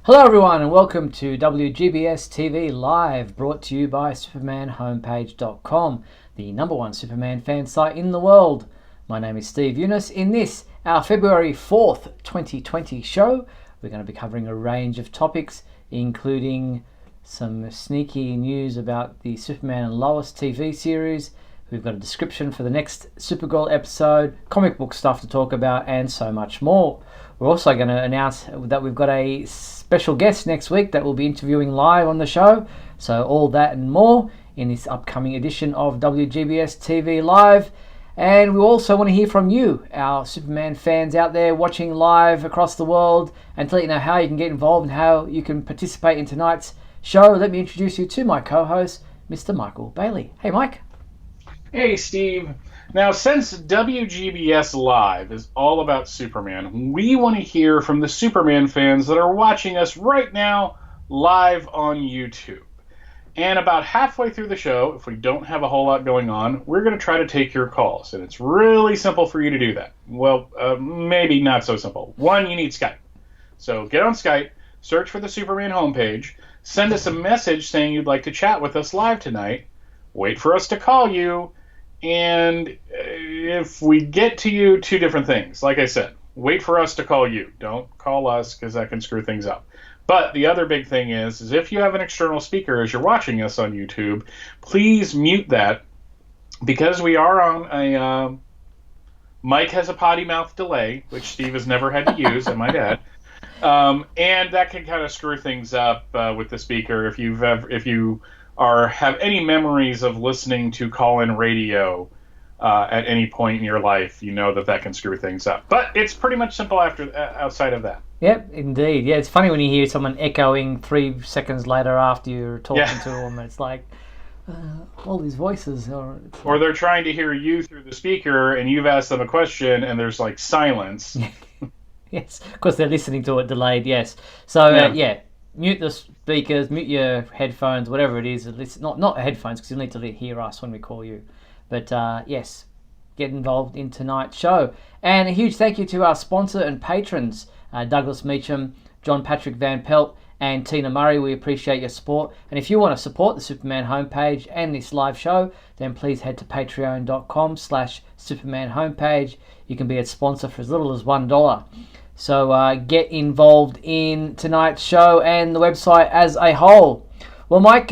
Hello everyone and welcome to WGBS TV Live, brought to you by SupermanHomepage.com, the #1 Superman fan site in the world. My name is Steve Eunice. In this, our February 4th, 2020 show, we're going to be covering a range of topics, including some sneaky news about the Superman and Lois TV series. We've got a description for the next Supergirl episode, comic book stuff to talk about, and so much more. We're also going to announce that we've got a special guest next week that we'll be interviewing live on the show. So all that and more in this upcoming edition of WGBS TV Live. And we also want to hear from you, our Superman fans out there watching live across the world, and to let you know how you can get involved and how you can participate in tonight's show. Let me introduce you to my co-host, Mr. Michael Bailey. Hey, Mike. Hey, Steve. Now, since WGBS Live is all about Superman, we want to hear from the Superman fans that are watching us right now live on YouTube. And about halfway through the show, if we don't have a whole lot going on, we're going to try to take your calls. And it's really simple for you to do that. Well, maybe not so simple. One, you need Skype. So get on Skype, search for the Superman homepage, send us a message saying you'd like to chat with us live tonight, wait for us to call you, and if we get to you, two different things. Like I said, wait for us to call you. Don't call us because that can screw things up. But the other big thing is if you have an external speaker as you're watching us on YouTube, please mute that, because we are on a Mike has a potty mouth delay, which Steve has never had to use, I might add. And that can kind of screw things up with the speaker. If you have any memories of listening to call-in radio at any point in your life, you know that can screw things up. But it's pretty much simple outside of that. Yep, indeed. Yeah, it's funny when you hear someone echoing 3 seconds later after you're talking to them. It's like all these voices. Or they're trying to hear you through the speaker, and you've asked them a question, and there's like silence. Yes, because they're listening to it delayed. Yes. So mute the speakers, mute your headphones, whatever it is. At least not headphones, because you'll need to hear us when we call you. But yes, get involved in tonight's show. And a huge thank you to our sponsor and patrons, Douglas Meacham, John Patrick Van Pelt, and Tina Murray. We appreciate your support. And if you want to support the Superman homepage and this live show, then please head to patreon.com/Superman homepage. You can be a sponsor for as little as $1. So get involved in tonight's show and the website as a whole. Well, Mike,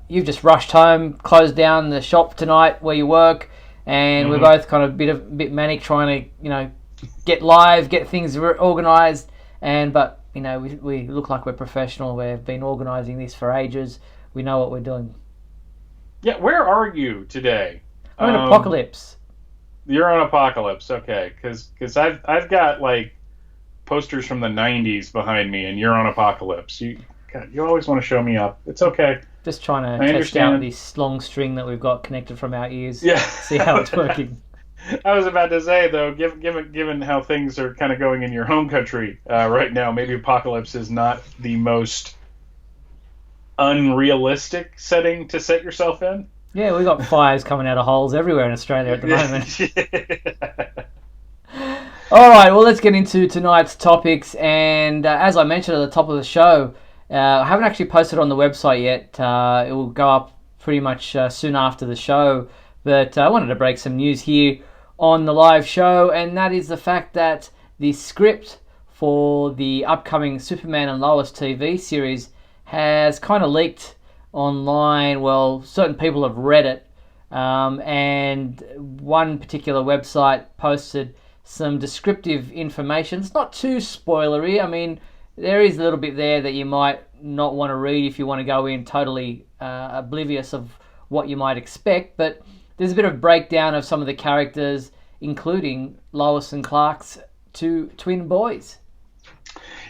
you've just rushed home, closed down the shop tonight where you work, and we're both kind of a bit manic trying to, get live, get things organised. But we look like we're professional. We've been organising this for ages. We know what we're doing. Yeah, where are you today? I'm in Apocalypse. You're on Apocalypse, okay? Because I've got like posters from the 90s behind me, and you're on Apocalypse. You always want to show me up. It's okay. Just trying to test out this long string that we've got connected from our ears. Yeah. See how it's working. I was about to say, though, given how things are kind of going in your home country right now, maybe Apocalypse is not the most unrealistic setting to set yourself in. Yeah, we've got fires coming out of holes everywhere in Australia at the moment. All right, well, let's get into tonight's topics. And as I mentioned at the top of the show, I haven't actually posted on the website yet. It will go up pretty much soon after the show. But I wanted to break some news here on the live show, and that is the fact that the script for the upcoming Superman and Lois TV series has kind of leaked online. Well, certain people have read it, and one particular website posted some descriptive information. It's not too spoilery. I mean, there is a little bit there that you might not want to read if you want to go in totally oblivious of what you might expect, but there's a bit of breakdown of some of the characters, including Lois and Clark's two twin boys.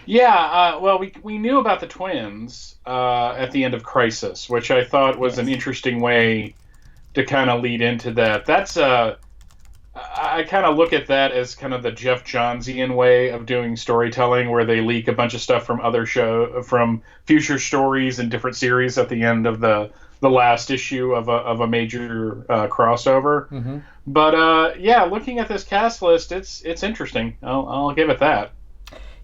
Yeah, well, we knew about the twins at the end of Crisis, which I thought was an interesting way to kind of lead into that. That's I kind of look at that as kind of the Jeff Johnsian way of doing storytelling, where they leak a bunch of stuff from from future stories and different series at the end of the last issue of a major crossover. Mm-hmm. But yeah, looking at this cast list, it's interesting. I'll give it that.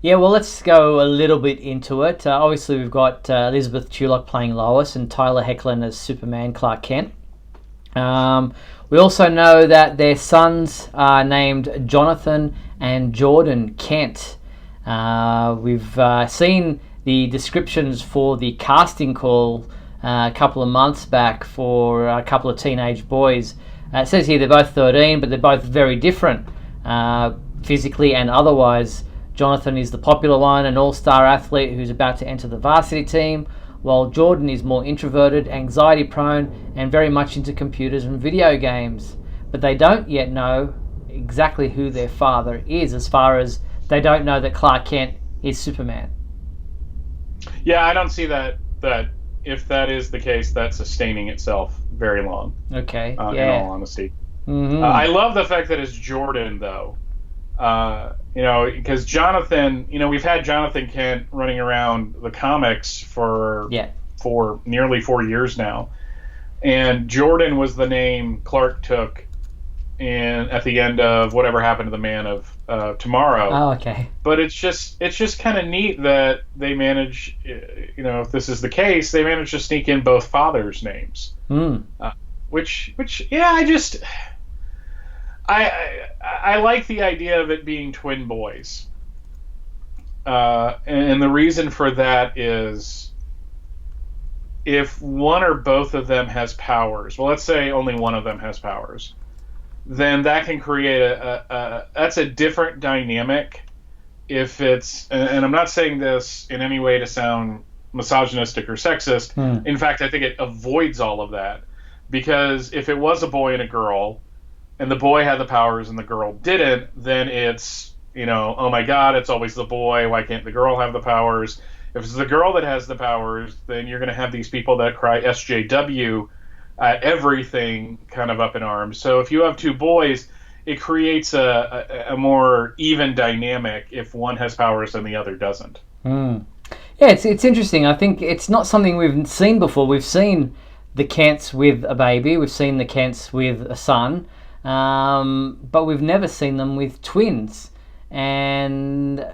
Yeah, well, let's go a little bit into it. Obviously, we've got Elizabeth Tulloch playing Lois and Tyler Hoechlin as Superman Clark Kent. We also know that their sons are named Jonathan and Jordan Kent. We've seen the descriptions for the casting call a couple of months back for a couple of teenage boys. It says here they're both 13, but they're both very different physically and otherwise. Jonathan is the popular one, an all-star athlete who's about to enter the varsity team, while Jordan is more introverted, anxiety-prone, and very much into computers and video games. But they don't yet know exactly who their father is, as far as they don't know that Clark Kent is Superman. Yeah, I don't see that if that is the case, that's sustaining itself very long. Okay, In all honesty. Mm-hmm. I love the fact that it's Jordan, though. Because Jonathan, we've had Jonathan Kent running around the comics for nearly 4 years now, and Jordan was the name Clark took at the end of Whatever Happened to the Man of Tomorrow. Oh, okay. But it's just kind of neat that they manage, if this is the case, they manage to sneak in both fathers' names. Which I like the idea of it being twin boys. And the reason for that is if one or both of them has powers, well, let's say only one of them has powers, then that can create that's a different dynamic. If it's, and I'm not saying this in any way to sound misogynistic or sexist. In fact, I think it avoids all of that, because if it was a boy and a girl, and the boy had the powers and the girl didn't, then it's, oh my God, it's always the boy. Why can't the girl have the powers? If it's the girl that has the powers, then you're going to have these people that cry SJW at everything kind of up in arms. So if you have two boys, it creates a more even dynamic if one has powers and the other doesn't. Yeah, it's interesting. I think it's not something we've seen before. We've seen the Kents with a baby. We've seen the Kents with a son. But we've never seen them with twins, and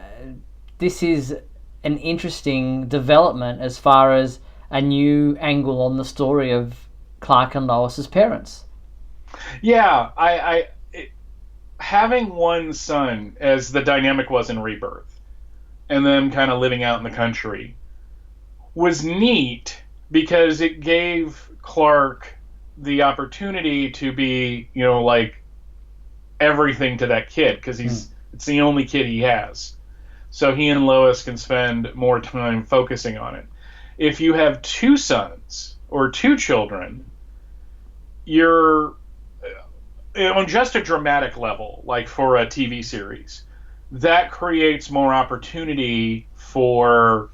this is an interesting development as far as a new angle on the story of Clark and Lois's parents. Yeah, having one son, as the dynamic was in Rebirth, and them kind of living out in the country, was neat because it gave Clark the opportunity to be, like everything to that kid, because it's the only kid he has. So he and Lois can spend more time focusing on it. If you have two sons or two children, you're on just a dramatic level, like for a TV series, that creates more opportunity for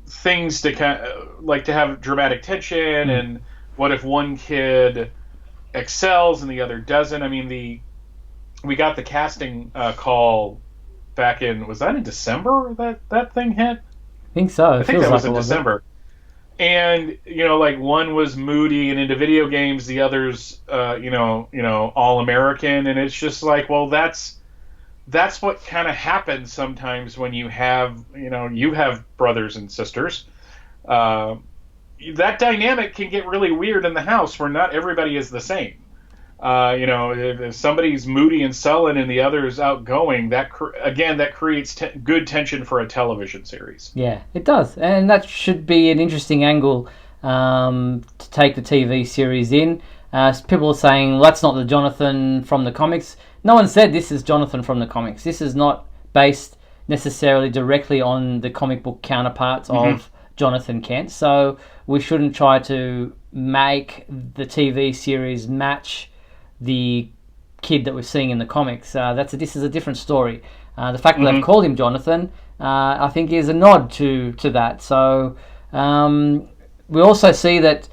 things to to have dramatic tension. And what if one kid excels and the other doesn't? I mean, we got the casting call back in, was that in December that thing hit? I think so. I think that was in December. And one was moody and into video games, the other's all American, and it's just like, well, that's what kind of happens sometimes when you have brothers and sisters. That dynamic can get really weird in the house where not everybody is the same. If somebody's moody and sullen and the other is outgoing, that creates good tension for a television series. Yeah, it does, and that should be an interesting angle to take the TV series in. People are saying, well, that's not the Jonathan from the comics. No one said this is Jonathan from the comics. This is not based necessarily directly on the comic book counterparts of Jonathan Kent, so we shouldn't try to make the TV series match the kid that we're seeing in the comics. This is a different story. The fact that they've called him Jonathan, I think, is a nod to that. So we also see that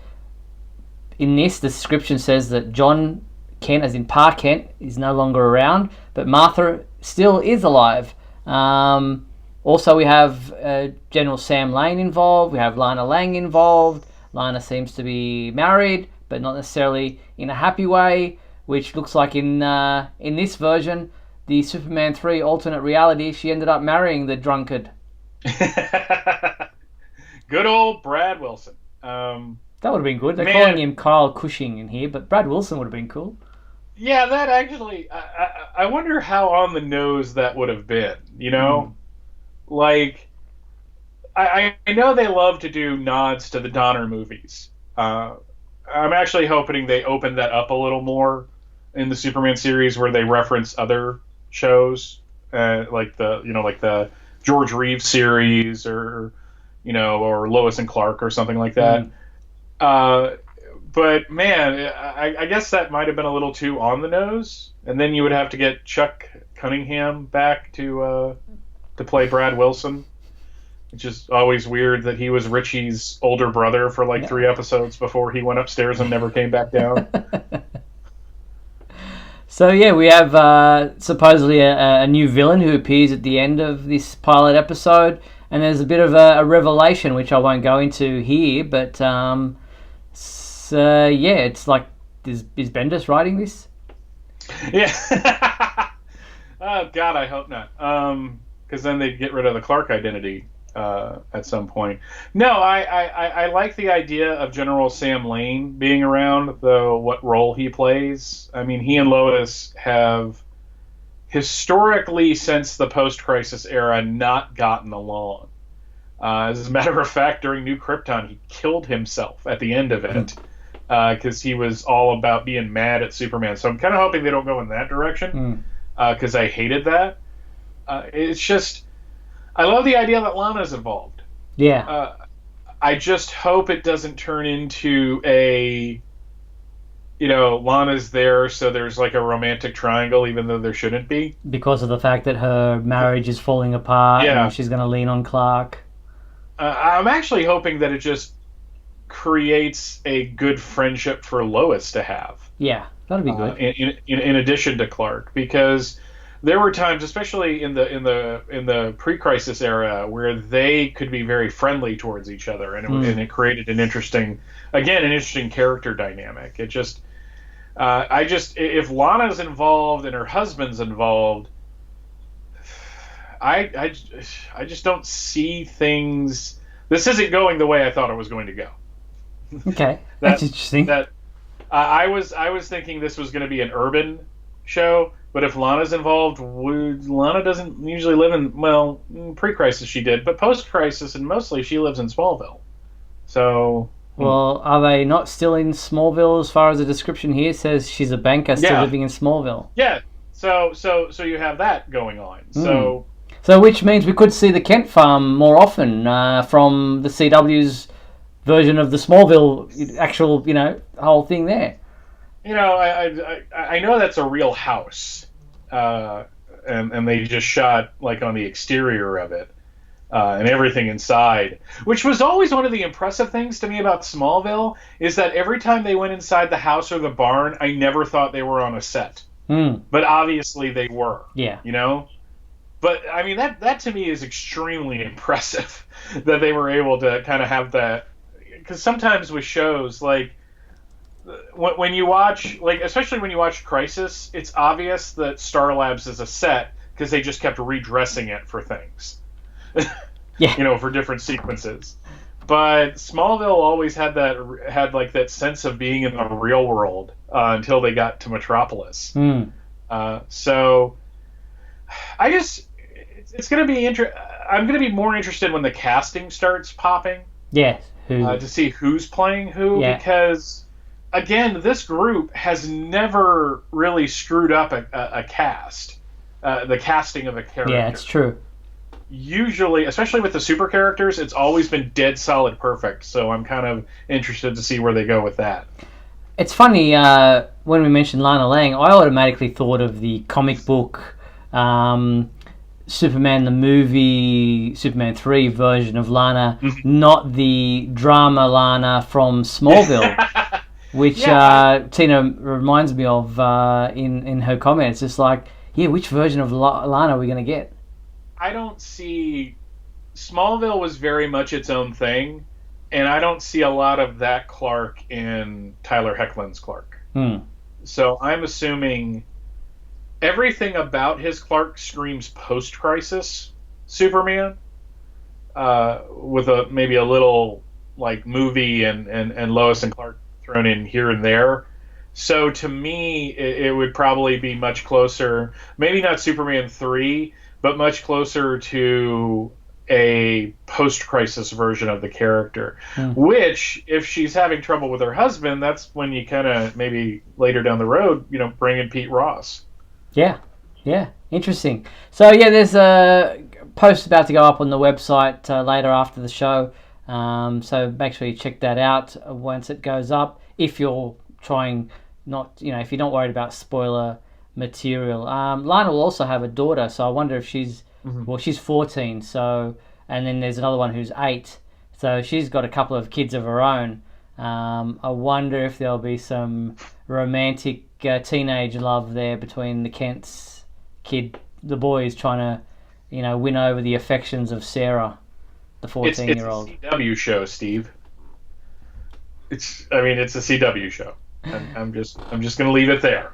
in this, the description says that John Kent, as in Pa Kent, is no longer around, but Martha still is alive. Also, we have General Sam Lane involved. We have Lana Lang involved. Lana seems to be married, but not necessarily in a happy way, which looks like in this version, the Superman 3 alternate reality, she ended up marrying the drunkard. Good old Brad Wilson. That would have been good. They're calling him Kyle Cushing in here, but Brad Wilson would have been cool. Yeah, that actually, I wonder how on the nose that would have been, you know? Like, I know they love to do nods to the Donner movies. I'm actually hoping they open that up a little more in the Superman series, where they reference other shows, like the George Reeves series, or Lois and Clark or something like that. But man, I guess that might have been a little too on the nose, and then you would have to get Chuck Cunningham back to play Brad Wilson, which is always weird that he was Richie's older brother for like 3 episodes before he went upstairs and never came back down. So yeah, we have supposedly a new villain who appears at the end of this pilot episode, and there's a bit of a revelation which I won't go into here, but it's like, is Bendis writing this? Yeah. Oh God, I hope not. Because then they'd get rid of the Clark identity at some point. No, I like the idea of General Sam Lane being around, though what role he plays. I mean, he and Lois have historically, since the post-crisis era, not gotten along. As a matter of fact, during New Krypton, he killed himself at the end of it because he was all about being mad at Superman. So I'm kind of hoping they don't go in that direction, because I hated that. It's just, I love the idea that Lana's involved. Yeah. I just hope it doesn't turn into Lana's there, so there's like a romantic triangle, even though there shouldn't be. Because of the fact that her marriage is falling apart, and she's going to lean on Clark. I'm actually hoping that it just creates a good friendship for Lois to have. Yeah, that'd be good. In addition to Clark, because there were times, especially in the pre-crisis era, where they could be very friendly towards each other, and it created an interesting character dynamic. It just, if Lana's involved and her husband's involved, I just don't see things. This isn't going the way I thought it was going to go. Okay, that's interesting. I was thinking this was going to be an urban show, but if Lana's involved, Lana doesn't usually live in pre-crisis she did, but post-crisis and mostly she lives in Smallville. So. Well, are they not still in Smallville as far as the description here says? She's a banker still living in Smallville. Yeah. So you have that going on. So which means we could see the Kent farm more often from the CW's version of the Smallville actual, whole thing there. I know that's a real house, and they just shot like on the exterior of it, and everything inside, which was always one of the impressive things to me about Smallville, is that every time they went inside the house or the barn, I never thought they were on a set. But obviously they were. Yeah. But I mean that to me is extremely impressive that they were able to kind of have that, because sometimes with shows like when you watch, like especially when you watch Crisis, it's obvious that Star Labs is a set because they just kept redressing it for things. Yeah. For different sequences. But Smallville always had that sense of being in the real world until they got to Metropolis. So I guess it's going to be I'm going to be more interested when the casting starts popping. Yes. To see who's playing who, because again, this group has never really screwed up a cast, the casting of a character. Yeah, it's true. Usually, especially with the super characters, it's always been dead solid perfect. So I'm kind of interested to see where they go with that. It's funny, when we mentioned Lana Lang, I automatically thought of the comic book Superman the movie, Superman 3 version of Lana, not the drama Lana from Smallville, which Tina reminds me of in her comments. It's like, which version of Lana are we going to get? I don't see... Smallville was very much its own thing, and I don't see a lot of that Clark in Tyler Hoechlin's Clark. So I'm assuming everything about his Clark screams post-crisis Superman, with maybe a little like movie and Lois and Clark thrown in here and there. So to me, it would probably be much closer, maybe not Superman 3, but much closer to a post-crisis version of the character. Which, if she's having trouble with her husband, that's when you kind of maybe later down the road, bring in Pete Ross. Yeah, interesting. So yeah, there's a post about to go up on the website later after the show. So make sure you check that out once it goes up. If you're trying not, if you're not worried about spoiler material. Lana will also have a daughter, so I wonder if she's, well, she's 14, so, and then there's another one who's 8, so she's got a couple of kids of her own. I wonder if there'll be some romantic teenage love there between the Kent's the boys trying to, win over the affections of Sarah, the 14-year-old. It's a CW show, Steve. It's a CW show. I'm just going to leave it there.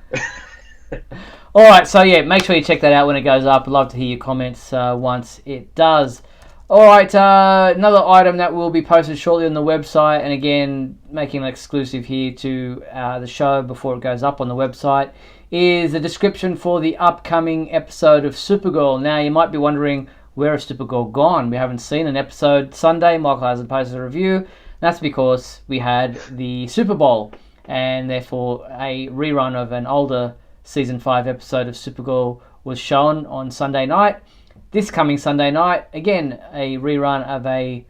All right, so yeah, make sure you check that out when it goes up. I'd love to hear your comments once it does. All right, another item that will be posted shortly on the website, and again, making an exclusive here to the show before it goes up on the website, is the description for the upcoming episode of Supergirl. Now, you might be wondering, where has Supergirl gone? We haven't seen an episode Sunday. Michael hasn't posted a review. That's because we had the Super Bowl, and therefore a rerun of an older Season 5 episode of Supergirl was shown on Sunday night. This coming Sunday night, again, a rerun of a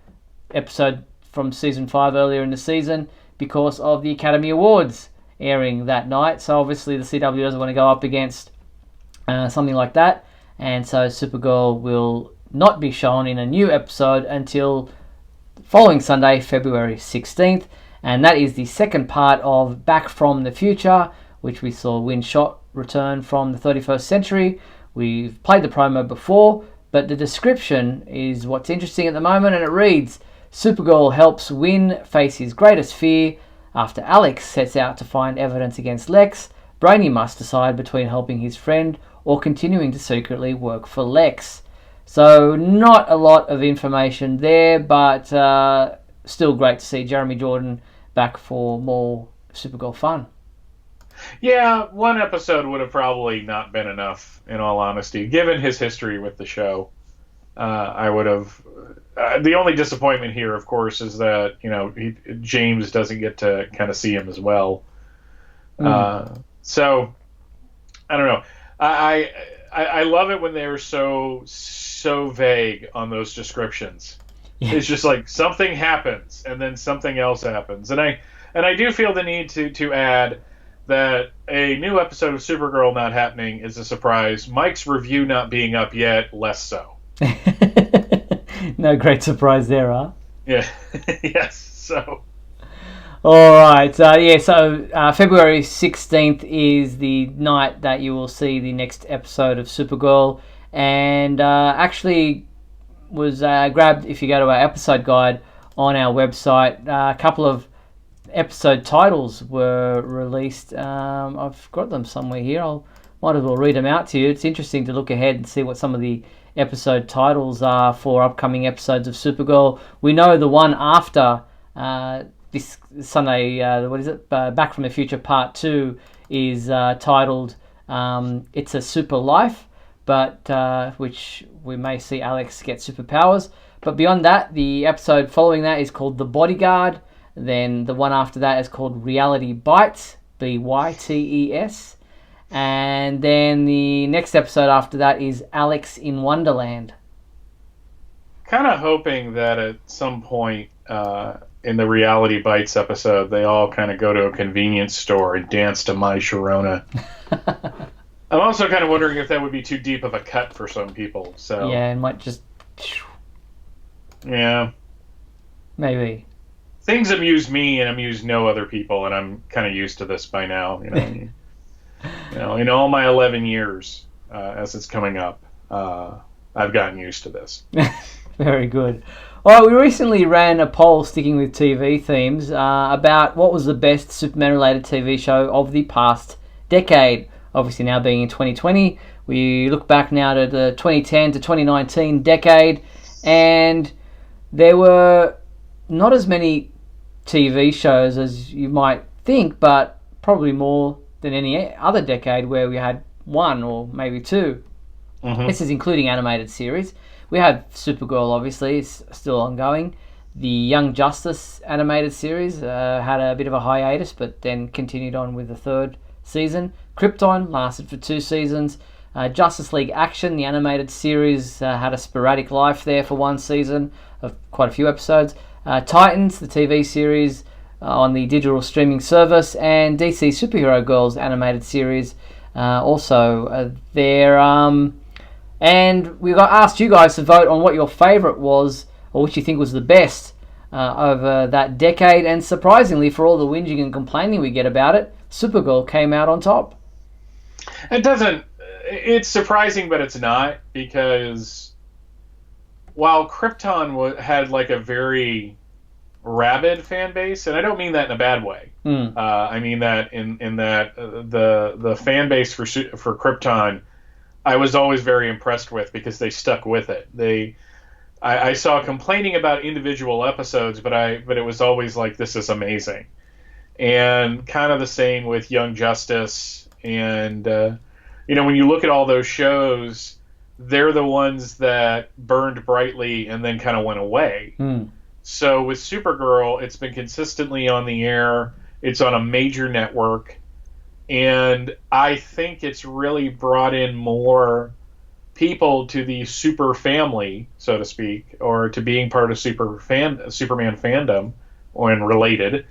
episode from Season 5 earlier in the season because of the Academy Awards airing that night. So obviously the CW doesn't want to go up against something like that. And so Supergirl will not be shown in a new episode until following Sunday, February 16th. And that is the second part of Back from the Future, which we saw Win Shot return from the 31st century. We've played the promo before, but the description is what's interesting at the moment, and it reads, Supergirl helps Win face his greatest fear. After Alex sets out to find evidence against Lex, Brainy must decide between helping his friend or continuing to secretly work for Lex. So not a lot of information there, but still great to see Jeremy Jordan back for more Supergirl fun. Yeah, one episode would have probably not been enough, in all honesty. Given his history with the show, I would have... the only disappointment here, of course, is that, James doesn't get to kind of see him as well. So, I don't know. I love it when they're so vague on those descriptions. Yeah. It's just like something happens, and then something else happens. And I do feel the need to add that a new episode of Supergirl not happening is a surprise. Mike's review not being up yet, less so. No great surprise there, huh? Yeah. Yes, so. All right. So February 16th is the night that you will see the next episode of Supergirl. And actually was grabbed, if you go to our episode guide on our website, a couple of episode titles were released. I've got them somewhere here. Might as well read them out to you. It's interesting to look ahead and see what some of the episode titles are for upcoming episodes of Supergirl. We know the one after this Sunday, Back from the Future Part 2 is titled It's a Super Life, but which we may see Alex get superpowers. But beyond that, the episode following that is called The Bodyguard. Then the one after that is called Reality Bites, Bytes. And then the next episode after that is Alex in Wonderland. Kind of hoping that at some point in the Reality Bites episode, they all kind of go to a convenience store and dance to My Sharona. I'm also kind of wondering if that would be too deep of a cut for some people. So yeah, it might just... Yeah. Maybe. Things amuse me and amuse no other people, and I'm kind of used to this by now. In all my 11 years as it's coming up, I've gotten used to this. Very good. All right, we recently ran a poll, sticking with TV themes, about what was the best Superman-related TV show of the past decade. obviously now being in 2020. We look back now to the 2010 to 2019 decade, and there were not as many TV shows as you might think, but probably more than any other decade where we had one or maybe two. Mm-hmm. This is including animated series. We had Supergirl, obviously, it's still ongoing. The Young Justice animated series had a bit of a hiatus, but then continued on with the third season. Krypton lasted for 2 seasons. Justice League Action, the animated series, had a sporadic life there for 1 season of quite a few episodes. Titans, the TV series on the digital streaming service, and DC Superhero Girls animated series also there. And we asked you guys to vote on what your favourite was, or which you think was the best over that decade. And surprisingly, for all the whinging and complaining we get about it, Supergirl came out on top. It's surprising, but it's not, because while Krypton had like a very rabid fan base, and I don't mean that in a bad way. I mean that in that the fan base for Krypton, I was always very impressed with, because they stuck with it. I saw complaining about individual episodes, but it was always like, this is amazing. And kind of the same with Young Justice, and when you look at all those shows, they're the ones that burned brightly and then kind of went away. So with Supergirl, it's been consistently on the air. It's on a major network. And I think it's really brought in more people to the super family, so to speak, or to being part of Superman fandom and related,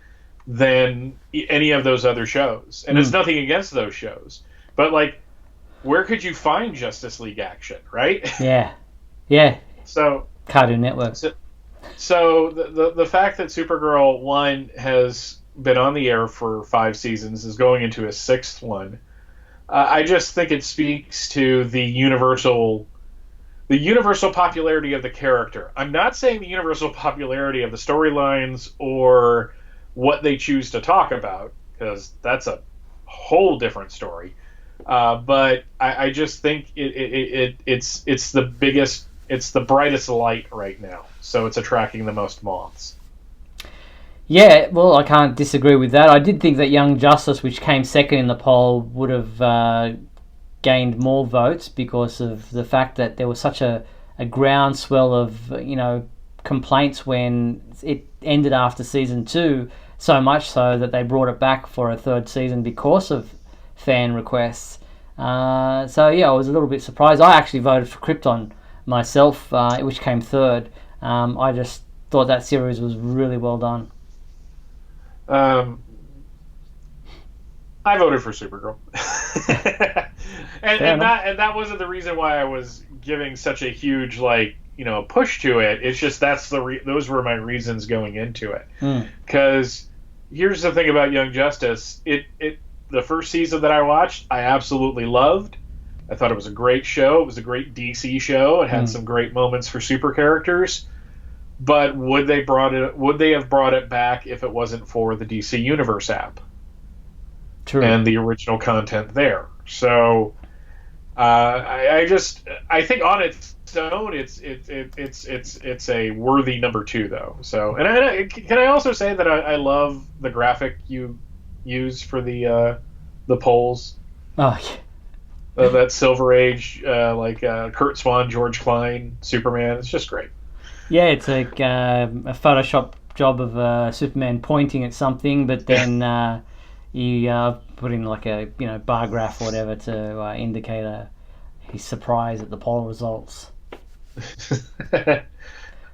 than any of those other shows. And it's nothing against those shows, but like, where could you find Justice League Action, right? Yeah. So Cartoon Network. So the fact that Supergirl 1 has been on the air for 5 seasons, is going into a 6th one, I just think it speaks to the universal popularity of the character. I'm not saying the universal popularity of the storylines or what they choose to talk about, because that's a whole different story. But I just think it's the biggest, it's the brightest light right now, so it's attracting the most moths. Yeah, well, I can't disagree with that. I did think that Young Justice, which came second in the poll, would have gained more votes, because of the fact that there was such a groundswell of complaints when it ended after season 2, so much so that they brought it back for a 3rd season because of fan requests. So yeah, I was a little bit surprised. I actually voted for Krypton myself, which came 3rd. I just thought that series was really well done. I voted for Supergirl, and that wasn't the reason why I was giving such a huge push to it. It's just those were my reasons going into it. Because here's the thing about Young Justice: the first season that I watched, I absolutely loved. I thought it was a great show. It was a great DC show. It had some great moments for super characters. But would they have brought it back if it wasn't for the DC Universe app? True. And the original content there. So I think on its own it's a worthy number 2 though. So can I also say that I love the graphic you use for the polls. Oh yeah. That Silver Age Kurt Swan, George Klein, Superman. It's just great. Yeah, it's like a Photoshop job of Superman pointing at something, but then you put in like a bar graph or whatever to indicate his surprise at the poll results.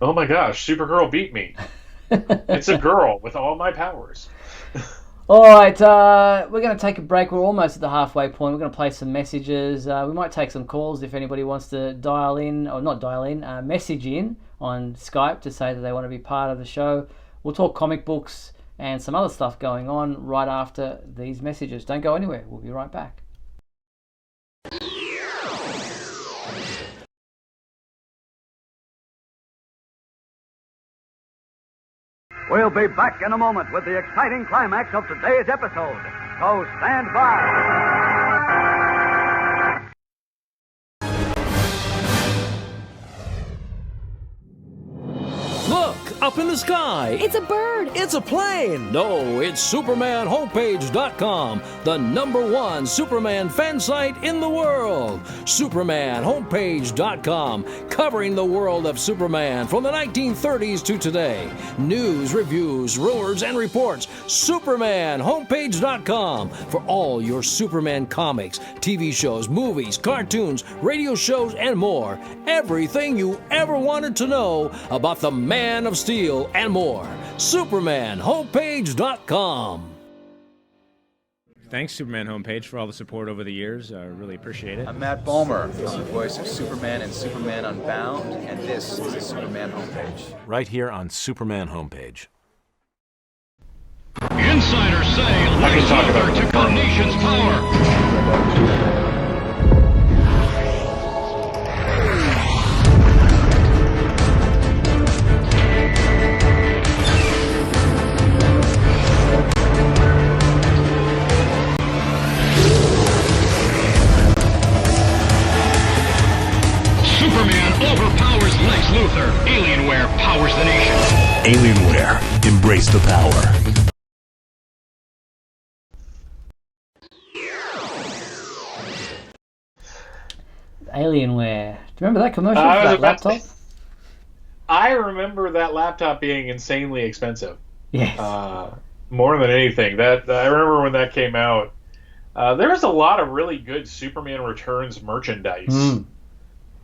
Oh my gosh, Supergirl beat me. It's a girl with all my powers. All right, we're going to take a break. We're almost at the halfway point. We're going to play some messages. We might take some calls if anybody wants to message in on Skype to say that they want to be part of the show. We'll talk comic books and some other stuff going on right after these messages. Don't go anywhere. We'll be right back. We'll be back in a moment with the exciting climax of today's episode. So stand by. up in the sky. It's a bird. It's a plane. No, it's SupermanHomepage.com, the #1 Superman fan site in the world. SupermanHomepage.com, covering the world of Superman from the 1930s to today. News, reviews, rumors, and reports. SupermanHomepage.com for all your Superman comics, TV shows, movies, cartoons, radio shows, and more. Everything you ever wanted to know about the Man of Steel and more. SupermanHomepage.com. Thanks, Superman Homepage, for all the support over the years. I really appreciate it. I'm Matt Balmer, the voice of Superman in Superman Unbound, and this is the Superman Homepage. Right here on Superman Homepage. Insiders say Lex Luthor took the nation's power. Superman overpowers Lex Luthor. Alienware powers the nation. Alienware. Embrace the power. Alienware. Do you remember that commercial for that laptop? I remember that laptop being insanely expensive. Yes. More than anything. That I remember when that came out. There was a lot of really good Superman Returns merchandise.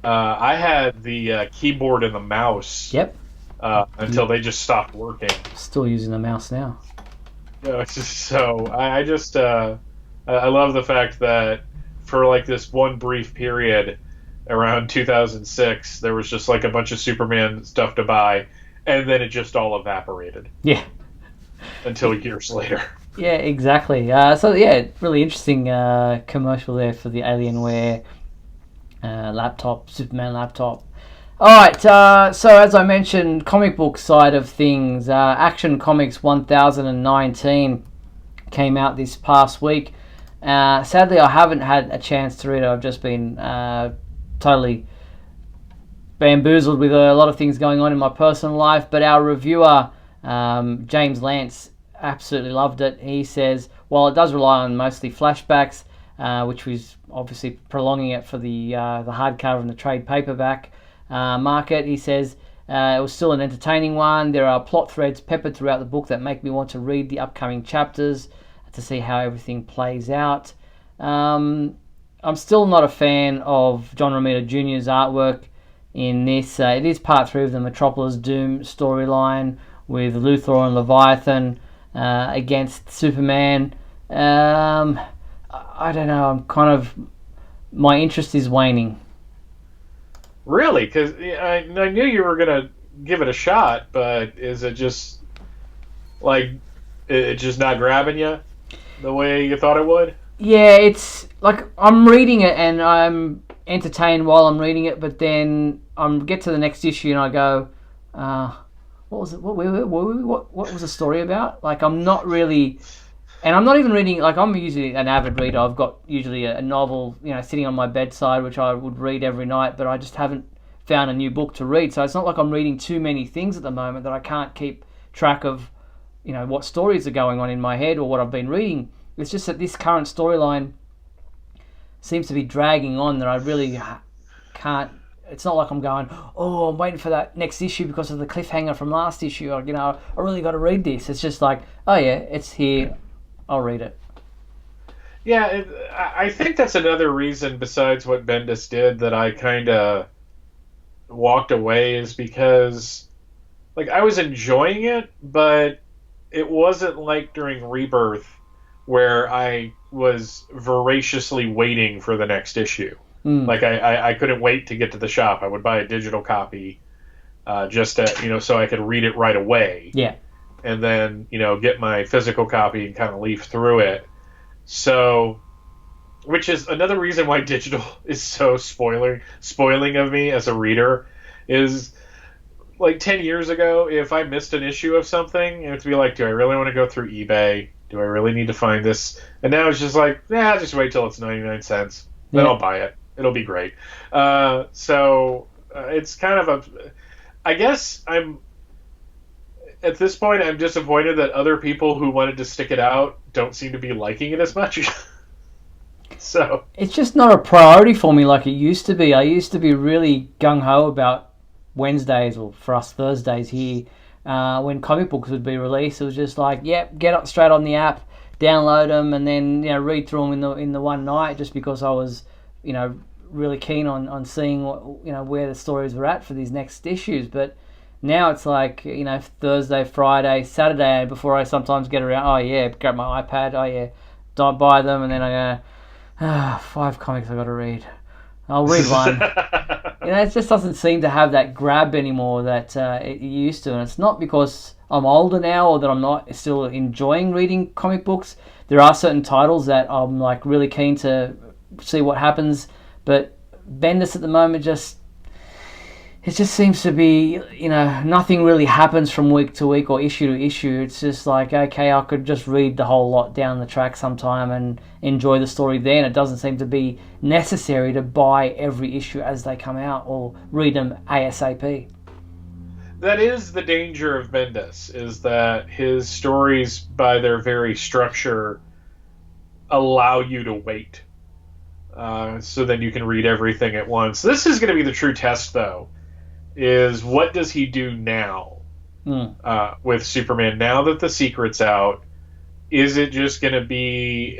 I had the keyboard and the mouse. Yep. Until they just stopped working. Still using the mouse now. So I just I love the fact that for like this one brief period around 2006, there was just like a bunch of Superman stuff to buy, and then it just all evaporated. Yeah. Until years later. Yeah, exactly. Really interesting commercial there for the Alienware laptop, Superman laptop. Alright, so as I mentioned, comic book side of things, Action Comics 1019 came out this past week. Sadly, I haven't had a chance to read it. I've just been totally bamboozled with a lot of things going on in my personal life. But our reviewer, James Lance, absolutely loved it. He says, while it does rely on mostly flashbacks, which was obviously prolonging it for the hardcover and the trade paperback market, he says it was still an entertaining one. There are plot threads peppered throughout the book that make me want to read the upcoming chapters to see how everything plays out. I'm still not a fan of John Romita Jr.'s artwork in this. It is part 3 of the Metropolis Doom storyline with Luthor and Leviathan against Superman. I don't know, my interest is waning. Really? Because I knew you were going to give it a shot, but is it just, like, it's just not grabbing you the way you thought it would? Yeah, it's, like, I'm reading it and I'm entertained while I'm reading it, but then I get to the next issue and I go, what was it? What was the story about? Like, I'm not really... And I'm not even reading, like, I'm usually an avid reader. I've got usually a novel, sitting on my bedside, which I would read every night, but I just haven't found a new book to read. So it's not like I'm reading too many things at the moment that I can't keep track of, what stories are going on in my head or what I've been reading. It's just that this current storyline seems to be dragging on that I really can't. It's not like I'm going, oh, I'm waiting for that next issue because of the cliffhanger from last issue. Or, I really got to read this. It's just like, oh yeah, it's here. I'll read it. Yeah, I think that's another reason besides what Bendis did that I kind of walked away is because, like, I was enjoying it, but it wasn't like during Rebirth where I was voraciously waiting for the next issue. Like, I couldn't wait to get to the shop. I would buy a digital copy just to, so I could read it right away. Yeah. And then, get my physical copy and kind of leaf through it. So, which is another reason why digital is so spoiling of me as a reader, is like 10 years ago, if I missed an issue of something, it would be like, do I really want to go through eBay? Do I really need to find this? And now it's just like, I'll just wait till it's 99 cents. Then I'll buy it. It'll be great. So it's kind of I guess I'm at this point, I'm disappointed that other people who wanted to stick it out don't seem to be liking it as much. So it's just not a priority for me like it used to be. I used to be really gung-ho about Wednesdays, or for us Thursdays here, when comic books would be released. It was just like, yep, get up straight on the app, download them, and then read through them in the one night, just because I was really keen on seeing what where the stories were at for these next issues. But now it's like Thursday, Friday, Saturday before I sometimes get around. Oh yeah, grab my iPad. Oh yeah, don't buy them, and then I go, 5 comics I got to read. I'll read one. It just doesn't seem to have that grab anymore that it used to, and it's not because I'm older now or that I'm not still enjoying reading comic books. There are certain titles that I'm like really keen to see what happens, but Bendis at the moment it just seems to be, nothing really happens from week to week or issue to issue. It's just like, okay, I could just read the whole lot down the track sometime and enjoy the story then. It doesn't seem to be necessary to buy every issue as they come out or read them ASAP. That is the danger of Bendis, is that his stories, by their very structure, allow you to wait. So then you can read everything at once. This is going to be the true test, though, is what does he do now with Superman? Now that the secret's out, is it just going to be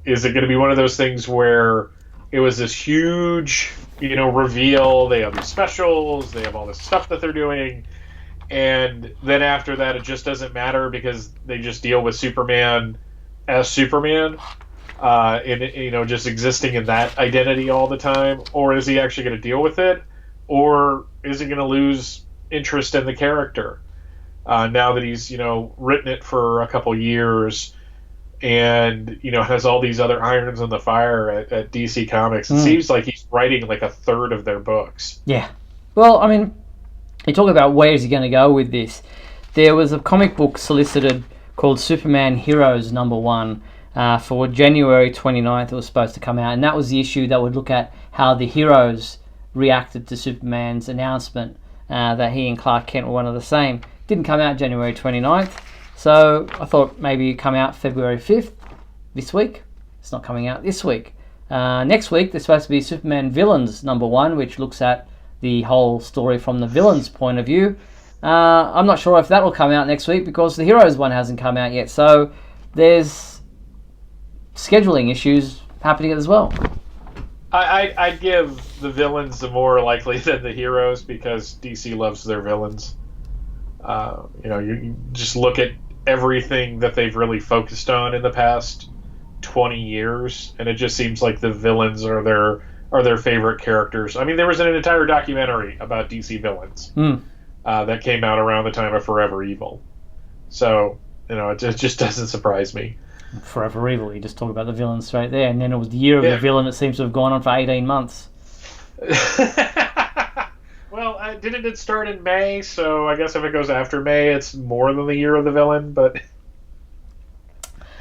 is it going to be one of those things where it was this huge, reveal, they have these specials, they have all this stuff that they're doing, and then after that it just doesn't matter because they just deal with Superman as Superman? Just existing in that identity all the time, or is he actually going to deal with it, or is he going to lose interest in the character now that he's written it for a couple years and has all these other irons in the fire at DC Comics? It seems like he's writing like a third of their books. Yeah, well, I mean, you talk about where is he going to go with this. There was a comic book solicited called Superman Heroes #1. For January 29th, it was supposed to come out, and that was the issue that would look at how the heroes reacted to Superman's announcement that he and Clark Kent were one of the same. Didn't come out January 29th, so I thought maybe it'd come out February 5th this week. It's not coming out this week. Next week, there's supposed to be Superman Villains #1, which looks at the whole story from the villain's point of view. I'm not sure if that will come out next week because the heroes one hasn't come out yet, so there's scheduling issues happening as well. I'd give the villains more likely than the heroes because DC loves their villains. You just look at everything that they've really focused on in the past 20 years, and it just seems like the villains are their favorite characters. I mean, there was an entire documentary about DC villains that came out around the time of Forever Evil. So, it just doesn't surprise me. Forever Evil, you just talk about the villain straight there, and then it was the year of the villain that seems to have gone on for 18 months. Well, didn't it start in May? So I guess if it goes after May, it's more than the year of the villain, but...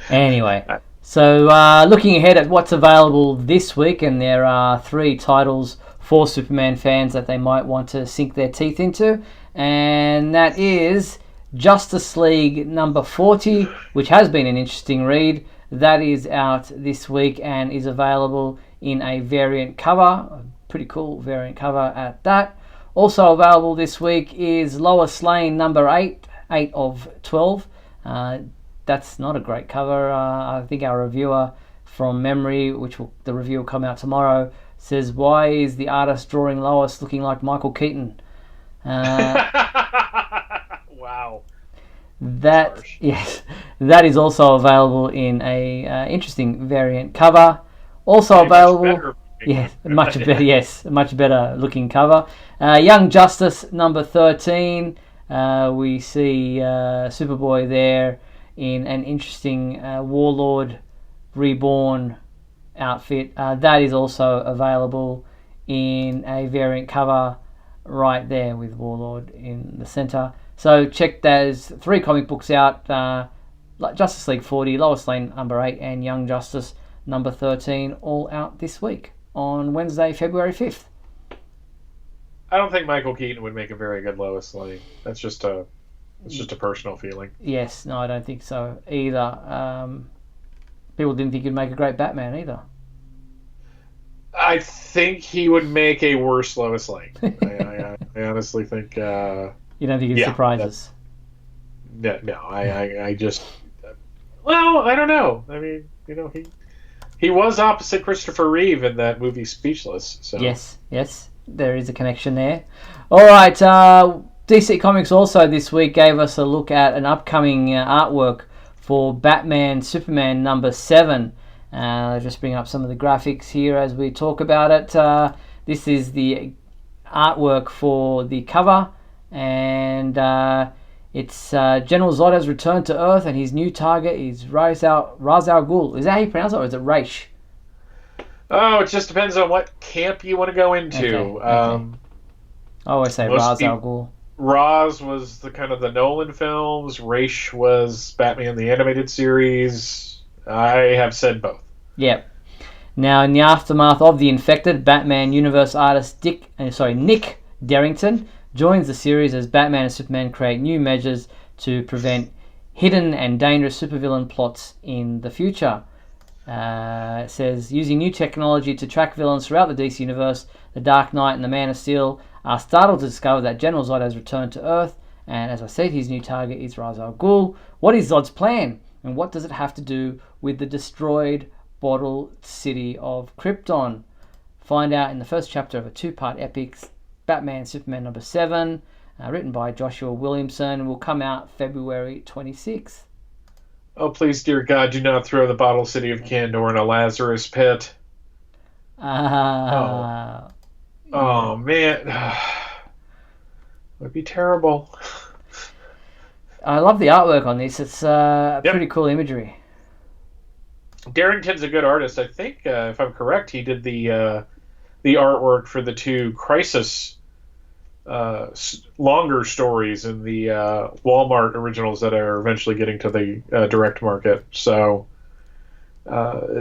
Anyway, so looking ahead at what's available this week, and there are 3 titles for Superman fans that they might want to sink their teeth into, and that is Justice League #40, which has been an interesting read. That is out this week and is available in a variant cover, a pretty cool variant cover at that. Also available this week is Lois Lane #8, 8 of 12. That's not a great cover. I think our reviewer from memory, the review will come out tomorrow, says, why is the artist drawing Lois looking like Michael Keaton? Wow. That is also available in a interesting variant cover. Also available, much better looking cover. Young Justice #13. We see Superboy there in an interesting Warlord Reborn outfit. That is also available in a variant cover right there with Warlord in the center. So check those 3 comic books out, Justice League 40, Lois Lane #8, and Young Justice #13, all out this week on Wednesday, February 5th. I don't think Michael Keaton would make a very good Lois Lane. That's just a personal feeling. Yes, no, I don't think so either. People didn't think he'd make a great Batman either. I think he would make a worse Lois Lane. I honestly think. You don't think it surprises? No, I just. Well, I don't know. I mean, he was opposite Christopher Reeve in that movie Speechless. So. Yes, there is a connection there. All right, DC Comics also this week gave us a look at an upcoming artwork for Batman Superman number 7. Just bring up some of the graphics here as we talk about it. This is the artwork for the cover, and it's General Zod has returned to Earth, and his new target is Ra's al Ghul. Is that how you pronounce it, or is it Raish? Oh, it just depends on what camp you want to go into. Okay. I always say Ra's al Ghul. Ra's was the kind of the Nolan films. Raish was Batman the Animated Series. I have said both. Yep. Now, in the aftermath of The Infected, Batman universe artist Nick Darrington joins the series as Batman and Superman create new measures to prevent hidden and dangerous supervillain plots in the future. It says, using new technology to track villains throughout the DC universe, the Dark Knight and the Man of Steel are startled to discover that General Zod has returned to Earth, and as I said, his new target is Ra's al Ghul. What is Zod's plan, and what does it have to do with the destroyed bottle city of Krypton? Find out in the first chapter of a 2-part epic, Batman Superman number 7, written by Joshua Williamson, will come out February 26th. Oh, please, dear God, do not throw the bottle city of Kandor in a Lazarus pit. Oh, man. It would be terrible. I love the artwork on this. It's pretty cool imagery. Darrington's a good artist. I think, if I'm correct, he did the artwork for the 2 Crisis longer stories in the Walmart originals that are eventually getting to the direct market. So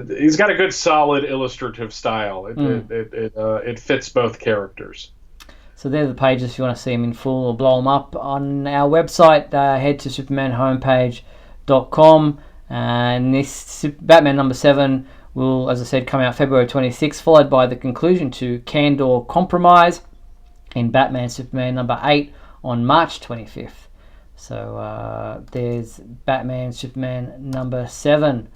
he's got a good, solid illustrative style. It fits both characters. So they're the pages if you want to see them in full or blow them up on our website. Head to supermanhomepage.com. And this Batman number 7 will, as I said, come out February 26th, followed by the conclusion to Kandor Compromise in Batman Superman number 8 on March 25th. So there's Batman Superman number 7.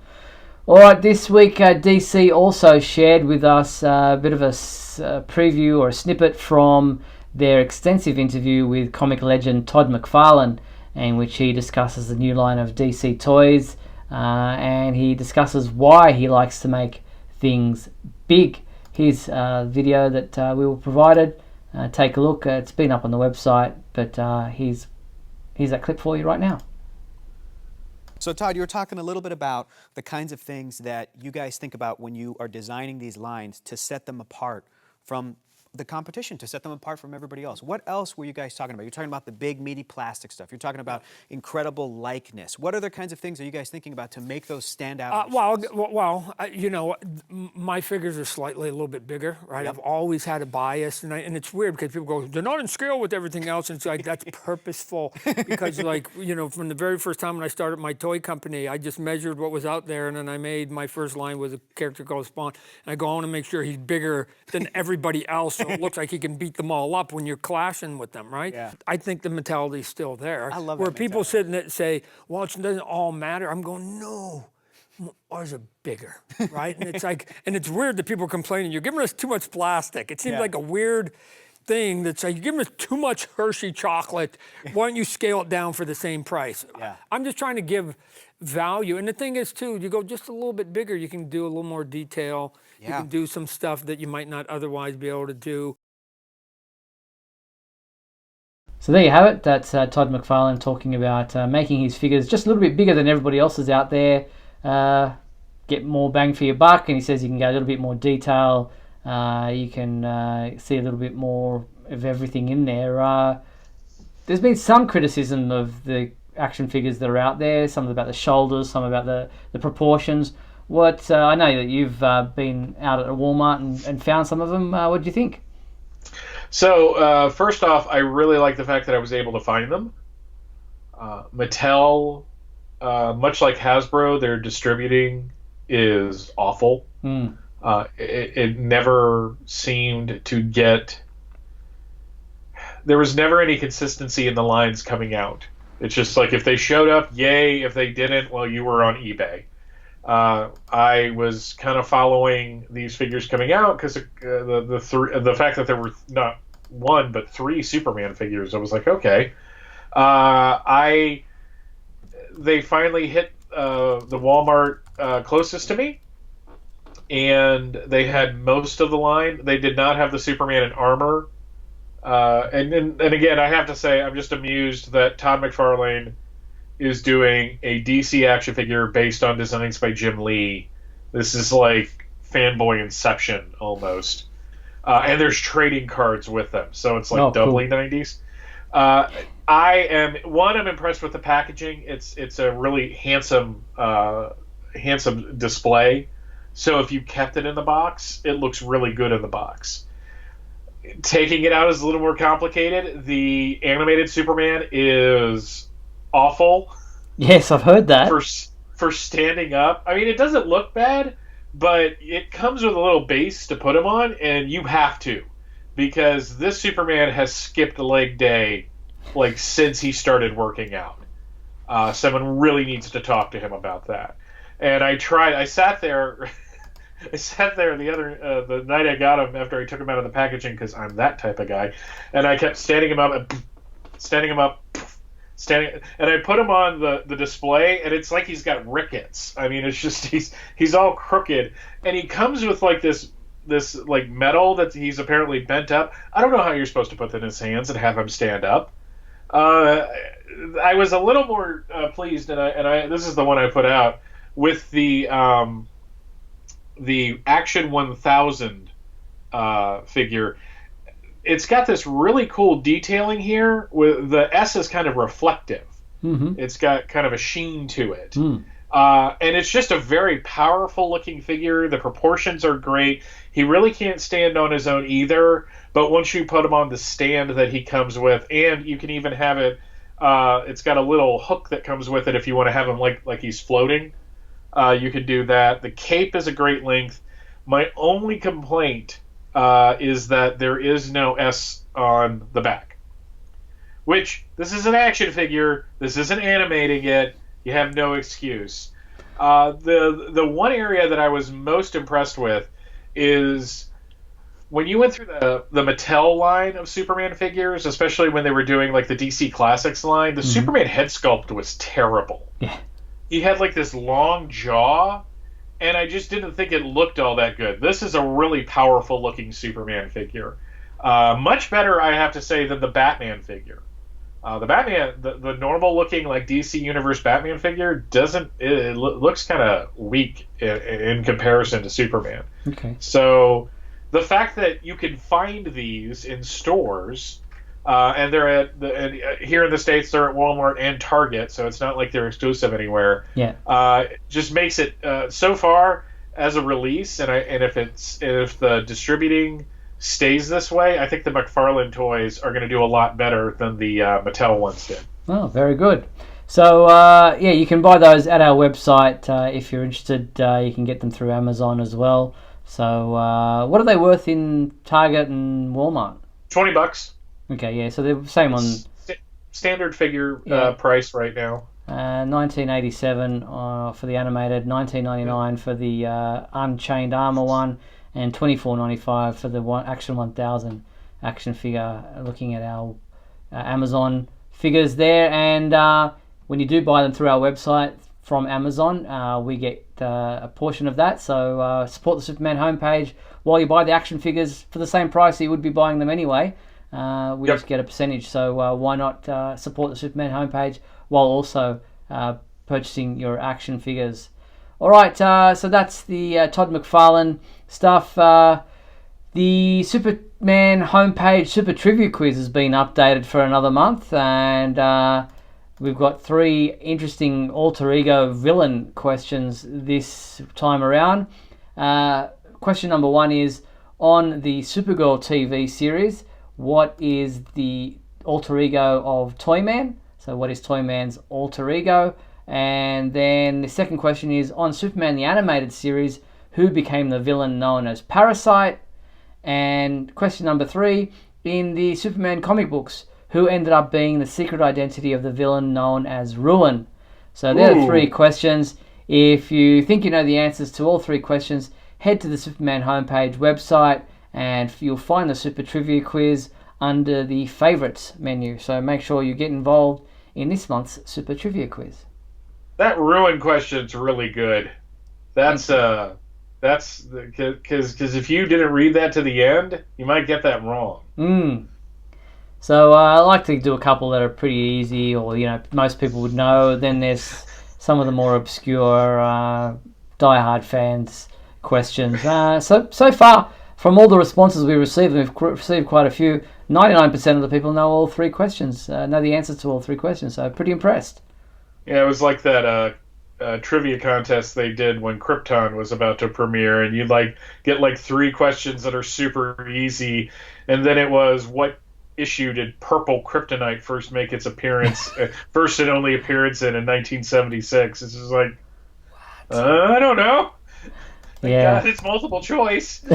Alright, this week DC also shared with us a bit of a preview or a snippet from their extensive interview with comic legend Todd McFarlane, in which he discusses the new line of DC toys, and he discusses why he likes to make things big. Here's a video that we were provided. Take a look. It's been up on the website, but here's that clip for you right now. So Todd, you were talking a little bit about the kinds of things that you guys think about when you are designing these lines to set them apart from the competition, to set them apart from everybody else. What else were you guys talking about? You're talking about the big, meaty plastic stuff. You're talking about incredible likeness. What other kinds of things are you guys thinking about to make those stand out? My figures are slightly a little bit bigger, right? Yep. I've always had a bias, and it's weird because people go, they're not in scale with everything else, and it's like, that's purposeful. Because, from the very first time when I started my toy company, I just measured what was out there, and then I made my first line with a character called Spawn, and I go, I want to make sure he's bigger than everybody else, so it looks like he can beat them all up when you're clashing with them, right? Yeah. I think the mentality's still there. I love where that people mentality. sit and say, well, it doesn't all matter. I'm going, no, ours are bigger, right? And it's like, and it's weird that people are complaining, you're giving us too much plastic. It seems like a weird thing that's like, you're giving us too much Hershey chocolate. Why don't you scale it down for the same price? Yeah. I'm just trying to give value. And the thing is, too, you go just a little bit bigger, you can do a little more detail. Yeah. You can do some stuff that you might not otherwise be able to do. So there you have it. That's Todd McFarlane talking about making his figures just a little bit bigger than everybody else's out there. Get more bang for your buck, and he says you can get a little bit more detail. You can see a little bit more of everything in there. There's been some criticism of the action figures that are out there, some about the shoulders, some about the proportions. I know that you've been out at a Walmart and found some of them. What do you think? So, first off, I really like the fact that I was able to find them. Mattel, much like Hasbro, their distributing is awful. It never seemed to get... There was never any consistency in the lines coming out. It's just like if they showed up, yay. If they didn't, well, you were on eBay. I was kind of following these figures coming out because the fact that there were not one but three Superman figures. I was like, okay. They finally hit the Walmart closest to me, and they had most of the line. They did not have the Superman in armor. And again, I have to say, I'm just amused that Todd McFarlane is doing a DC action figure based on designs by Jim Lee. This is like fanboy Inception almost. And there's trading cards with them, so it's like doubly cool. 90s. I'm impressed with the packaging. It's a really handsome display. So if you kept it in the box, it looks really good in the box. Taking it out is a little more complicated. The animated Superman is awful. Yes, I've heard that. For standing up. I mean, it doesn't look bad, but it comes with a little base to put him on, and you have to. Because this Superman has skipped leg day like since he started working out. Someone really needs to talk to him about that. And I sat there the night I got him after I took him out of the packaging because I'm that type of guy, and I kept standing him up, and I put him on the display, and it's like he's got rickets. I mean, it's just he's all crooked, and he comes with like this like metal that he's apparently bent up. I don't know how you're supposed to put that in his hands and have him stand up. I was a little more pleased, and I this is the one I put out with the Action 1000 figure. It's got this really cool detailing here. With the S is kind of reflective. Mm-hmm. It's got kind of a sheen to it. And it's just a very powerful looking figure. The proportions are great. He really can't stand on his own either, but once you put him on the stand that he comes with, and you can even have it, it's got a little hook that comes with it if you want to have him like he's floating. You can do that. The cape is a great length. My only complaint is that there is no S on the back. Which, this is an action figure. This isn't animating it. You have no excuse. The one area that I was most impressed with is when you went through the Mattel line of Superman figures, especially when they were doing like the DC Classics line, the Superman head sculpt was terrible. Yeah. He had like this long jaw, and I just didn't think it looked all that good. This is a really powerful looking Superman figure. Much better, I have to say, than the Batman figure. The Batman, the normal looking like DC Universe Batman figure looks kind of weak in comparison to Superman. Okay. So the fact that you can find these in stores, and they're here in the States, they're at Walmart and Target, so it's not like they're exclusive anywhere. Yeah. Just makes it so far as a release, and if the distributing stays this way, I think the McFarlane toys are going to do a lot better than the Mattel ones did. Oh, very good. So, yeah, you can buy those at our website. If you're interested, you can get them through Amazon as well. So, what are they worth in Target and Walmart? $20. Okay, yeah, so they're the same on... Standard figure price right now. $19.87 for the animated, $19.99 for the Unchained Armor one, and $24.95 for the Action 1000 action figure. Looking at our Amazon figures there, and when you do buy them through our website from Amazon, we get a portion of that. So support the Superman homepage while you buy the action figures for the same price you would be buying them anyway. We just get a percentage. So why not support the Superman homepage while also purchasing your action figures? All right, so that's the Todd McFarlane stuff. The Superman homepage Super Trivia Quiz has been updated for another month, and we've got 3 interesting alter ego villain questions this time around. Question number 1 is, on the Supergirl TV series, what is the alter ego of Toyman? So what is Toyman's alter ego? And then the second question is, on Superman the Animated Series, who became the villain known as Parasite? And question number 3, in the Superman comic books, who ended up being the secret identity of the villain known as Ruin? So there are 3 questions. If you think you know the answers to all 3 questions, head to the Superman homepage website and you'll find the Super Trivia Quiz under the Favorites menu. So make sure you get involved in this month's Super Trivia Quiz. That Ruin question's really good. That's because if you didn't read that to the end, you might get that wrong. So I like to do a couple that are pretty easy, or most people would know. Then there's some of the more obscure, die-hard fans questions. So far, from all the responses we received, we've received quite a few. 99% of the people know all 3 questions, know the answers to all 3 questions. So pretty impressed. Yeah, it was like that trivia contest they did when Krypton was about to premiere, and you'd get 3 questions that are super easy, and then it was, what issue did Purple Kryptonite first make its appearance, first and only appearance in 1976? It's just like, I don't know. Thank God it's multiple choice.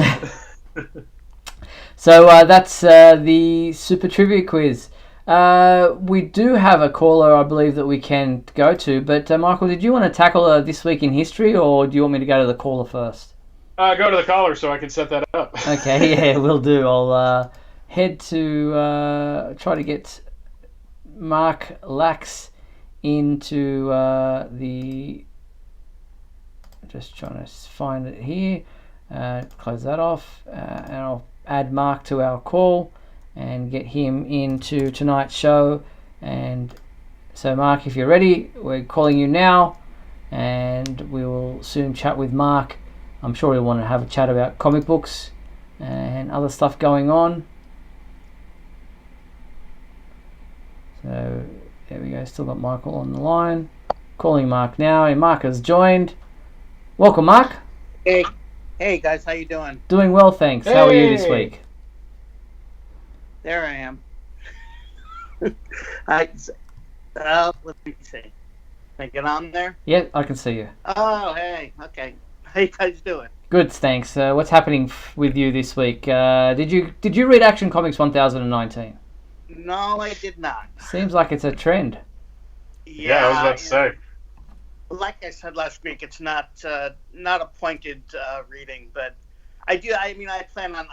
So that's the Super Trivia Quiz. We do have a caller, I believe, that we can go to. But Michael, did you want to tackle This Week in History, or do you want me to go to the caller first? Go to the caller so I can set that up. Okay, yeah, will do. I'll head to try to get Mark Lax into the... Just trying to find it here. Close that off, and I'll add Mark to our call and get him into tonight's show. And so, Mark, if you're ready, we're calling you now, and we will soon chat with Mark. I'm sure he'll want to have a chat about comic books and other stuff going on. So there we go, still got Michael on the line. Calling Mark now, and Mark has joined. Welcome, Mark. Hey guys, how you doing? Doing well, thanks. How are you this week? There I am. Let me see. Can I get on there? Yeah, I can see you. Oh, hey. Okay. How you guys doing? Good, thanks. What's happening with you this week? Did you read Action Comics 1019? No, I did not. Seems like it's a trend. Yeah, I was about to say. Like I said last week, it's not a pointed reading, but I do. I mean, I plan on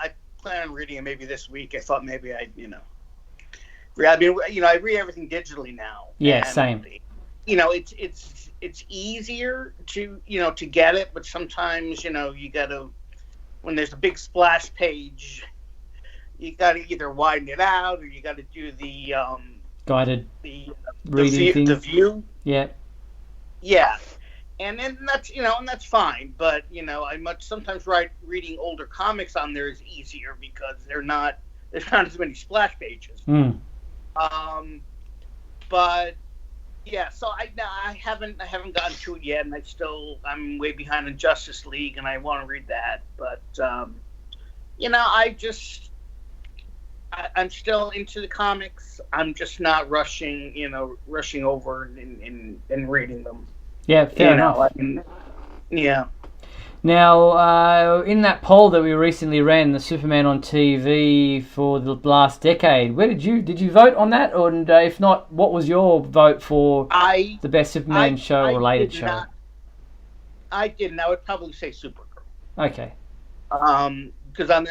reading it maybe this week. I thought maybe I read everything digitally now. Yeah, same. It's easier to get it, but sometimes you gotta, when there's a big splash page, you gotta either widen it out or you gotta do the guided reading thing. The view. Yeah. Yeah, and then that's fine. But sometimes reading older comics on there is easier because there's not as many splash pages. But yeah, so I haven't gotten to it yet, and I'm way behind on Justice League, and I want to read that. But I'm still into the comics. I'm just not rushing over and reading them. Yeah, fair enough. Yeah. Now, in that poll that we recently ran, the Superman on TV for the last decade, where did you vote on that? Or if not, what was your vote for the best Superman show related show? I didn't. I would probably say Supergirl. Okay. Because I'm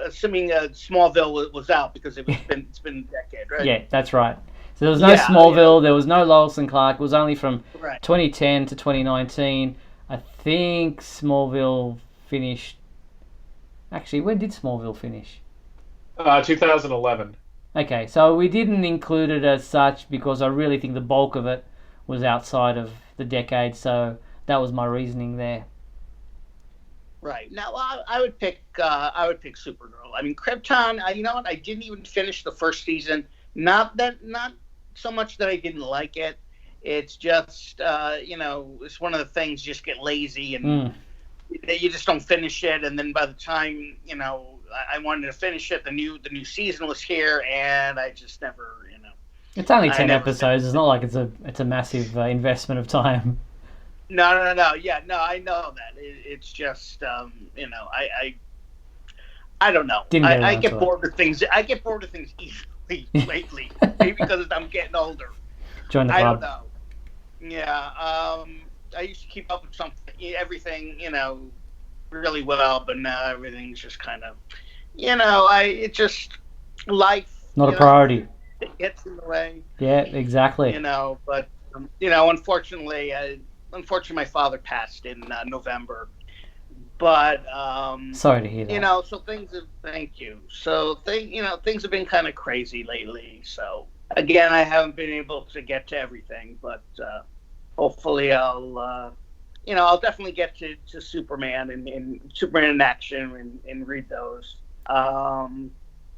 assuming Smallville was out because it's been a decade, right? Yeah, that's right. So there was no Smallville, there was no Lois and Clark. It was only from 2010 to 2019. I think Smallville finished... Actually, when did Smallville finish? 2011. Okay, so we didn't include it as such because I really think the bulk of it was outside of the decade, so that was my reasoning there. Right. Now, I would pick Supergirl. I mean, Krypton, you know what? I didn't even finish the first season. Not so much that I didn't like it. It's just, it's one of the things, just get lazy and you just don't finish it. And then by the time, I wanted to finish it. The new season was here, and I just never, It's only 10 episodes. It's not like it's a massive investment of time. No. Yeah, no, I know that. It's just, I don't know. I get bored of things. I get bored of things easily lately. Maybe because I'm getting older. Join the club. I don't know. Yeah. I used to keep up with everything, really well, but now everything's just kind of, life. Not a priority. It gets in the way. Yeah, exactly. But unfortunately, my father passed in November. But sorry to hear that. So things have. Thank you. So things have been kind of crazy lately. So again, I haven't been able to get to everything, but hopefully I'll definitely get to Superman and Superman in action and read those.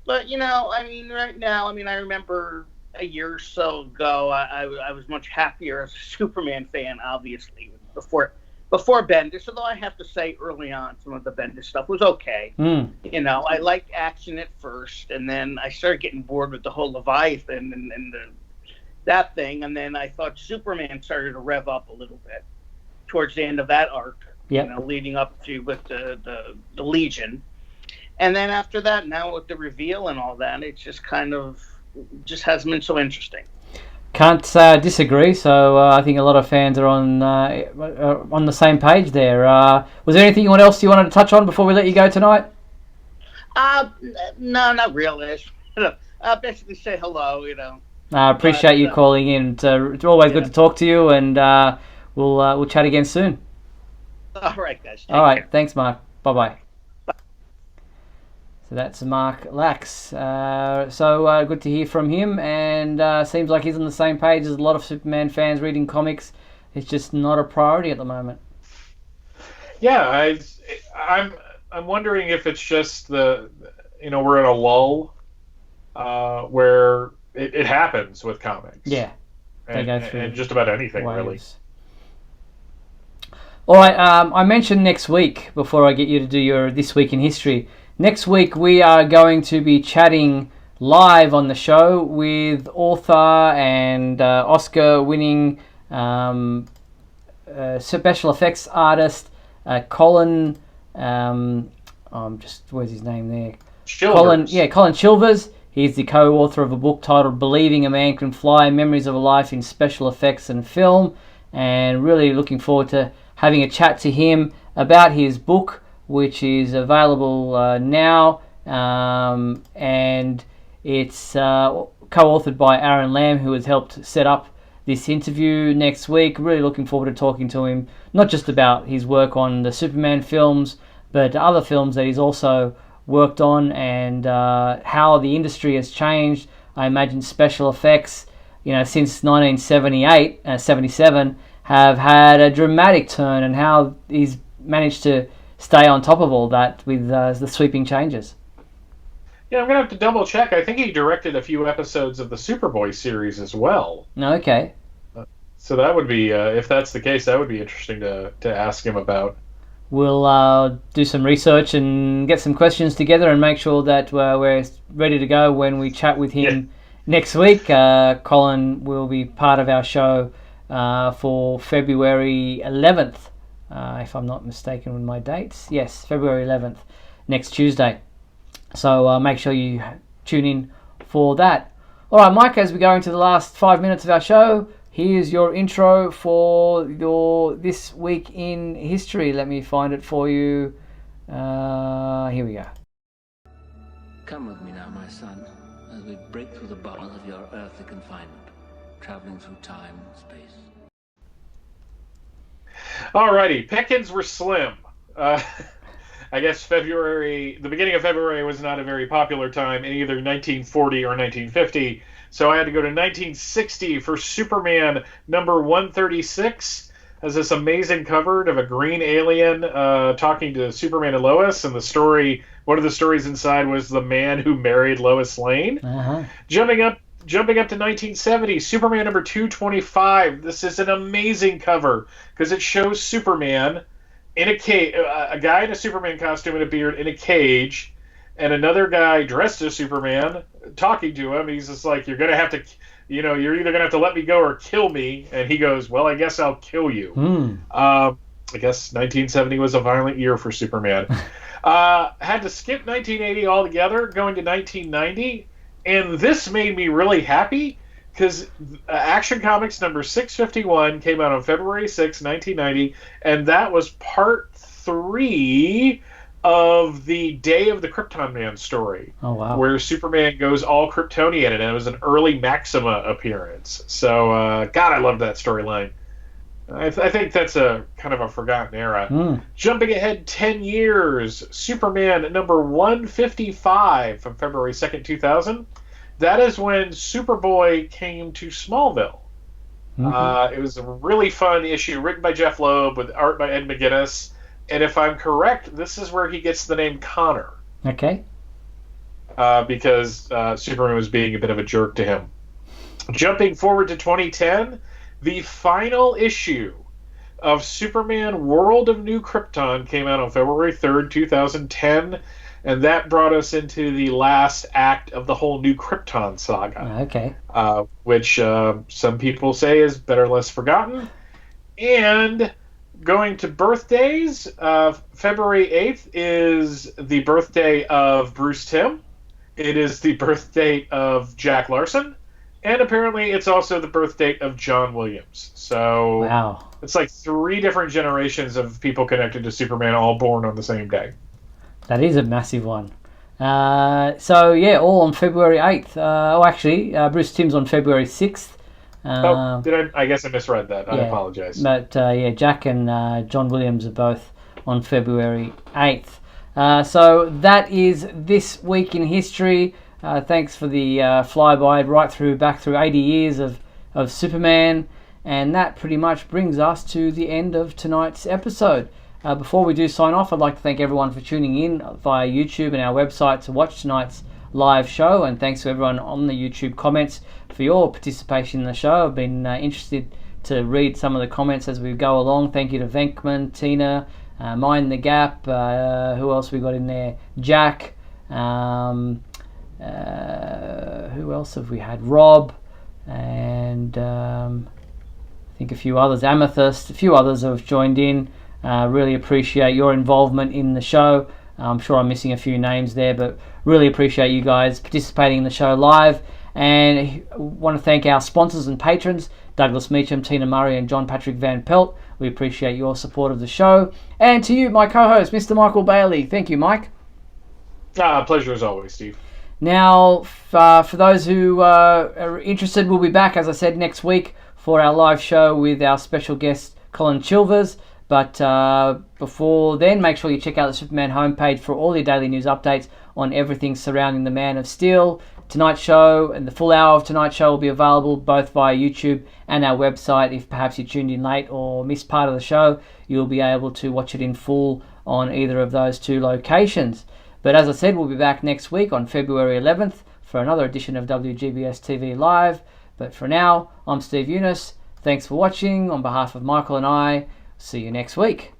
But right now, I remember a year or so ago, I was much happier as a Superman fan, obviously, before Bendis. Although I have to say, early on, some of the Bendis stuff was okay. I liked action at first, and then I started getting bored with the whole Leviathan and that thing, and then I thought Superman started to rev up a little bit towards the end of that arc. Leading up to with the Legion. And then after that, now with the reveal and all that, it's just just hasn't been so interesting. Can't disagree. So I think a lot of fans are on the same page there. Was there anything else you wanted to touch on before we let you go tonight? No, not really. I'll basically say hello. I appreciate you calling in. It's always good to talk to you, and we'll chat again soon. All right, guys. All right, thanks, Mark. Bye-bye. So that's Mark Lax. So good to hear from him, and seems like he's on the same page as a lot of Superman fans reading comics. It's just not a priority at the moment. Yeah, I'm wondering if it's just we're in a lull where it happens with comics. Yeah, they go through and just about anything waves. Really. All right, I mentioned next week before I get you to do your This Week in History. Next week we are going to be chatting live on the show with author and Oscar-winning special effects artist Colin. Where's his name there? Chilvers. Colin Chilvers. He's the co-author of a book titled "Believing a Man Can Fly: Memories of a Life in Special Effects and Film," and really looking forward to having a chat to him about his book, which is available now, and it's co-authored by Aaron Lamb, who has helped set up this interview next week. Really looking forward to talking to him, not just about his work on the Superman films, but other films that he's also worked on, and how the industry has changed. I imagine special effects, since 1977, have had a dramatic turn, and how he's managed to stay on top of all that with the sweeping changes. Yeah, I'm going to have to double check. I think he directed a few episodes of the Superboy series as well. Okay. So that would be, if that's the case, that would be interesting to ask him about. We'll do some research and get some questions together and make sure that we're ready to go when we chat with him next week. Colin will be part of our show for February 11th. If I'm not mistaken with my dates. Yes, February 11th, next Tuesday. So make sure you tune in for that. All right, Mike, as we go into the last 5 minutes of our show, here's your intro for your This Week in History. Let me find it for you. Here we go. Come with me now, my son, as we break through the bars of your earthly confinement, traveling through time and space. Alrighty, pickings were slim. I guess the beginning of February was not a very popular time in either 1940 or 1950, so I had to go to 1960 for Superman number 136. Has this amazing cover of a green alien talking to Superman and Lois, and one of the stories inside was the man who married Lois Lane. Uh-huh. Jumping up to 1970, Superman number 225. This is an amazing cover because it shows Superman in a cage, a guy in a Superman costume and a beard in a cage, and another guy dressed as Superman talking to him. He's just like, you're going to have to, you're either going to have to let me go or kill me. And he goes, well, I guess I'll kill you. I guess 1970 was a violent year for Superman. Had to skip 1980 altogether, going to 1990. And this made me really happy because Action Comics number 651 came out on February 6, 1990. And that was part 3 of the Day of the Krypton Man story. Oh, wow. Where Superman goes all Kryptonian, and it was an early Maxima appearance. So, God, I love that storyline. I think that's a kind of a forgotten era. Jumping ahead 10 years, Superman number 155 from February 2nd, 2000. That is when Superboy came to Smallville. It was a really fun issue written by Jeff Loeb with art by Ed McGuinness. And if I'm correct, this is where he gets the name Connor. Okay. Because Superman was being a bit of a jerk to him. Jumping forward to 2010, the final issue of Superman World of New Krypton came out on February 3rd, 2010, and that brought us into the last act of the whole New Krypton saga. Okay. Which some people say is better less forgotten. And going to birthdays, February 8th is the birthday of Bruce Timm. It is the birthday of Jack Larson. And apparently it's also the birth date of John Williams. So wow. It's like 3 different generations of people connected to Superman all born on the same day. That is a massive one. So, yeah, all on February 8th. Bruce Timm's on February 6th. I guess I misread that. I apologize. But, Jack and John Williams are both on February 8th. So that is This Week in History. Thanks for the flyby back through 80 years of Superman. And that pretty much brings us to the end of tonight's episode. Before we do sign off, I'd like to thank everyone for tuning in via YouTube and our website to watch tonight's live show. And thanks to everyone on the YouTube comments for your participation in the show. I've been interested to read some of the comments as we go along. Thank you to Venkman, Tina, Mind the Gap. Who else we got in there? Jack. Who else have we had? Rob, and I think a few others, Amethyst, a few others have joined in. Really appreciate your involvement in the show. I'm sure I'm missing a few names there, but really appreciate you guys participating in the show live. And I want to thank our sponsors and patrons, Douglas Meacham, Tina Murray, and John Patrick Van Pelt. We appreciate your support of the show. And to you, my co-host, Mr. Michael Bailey. Thank you, Mike. Pleasure as always, Steve. Now, for those who are interested, we'll be back, as I said, next week for our live show with our special guest, Colin Chilvers. But before then, make sure you check out the Superman homepage for all your daily news updates on everything surrounding the Man of Steel. Tonight's show and the full hour of tonight's show will be available both via YouTube and our website. If perhaps you tuned in late or missed part of the show, you'll be able to watch it in full on either of those 2 locations. But as I said, we'll be back next week on February 11th for another edition of WGBS TV Live. But for now, I'm Steve Eunice. Thanks for watching. On behalf of Michael and I, see you next week.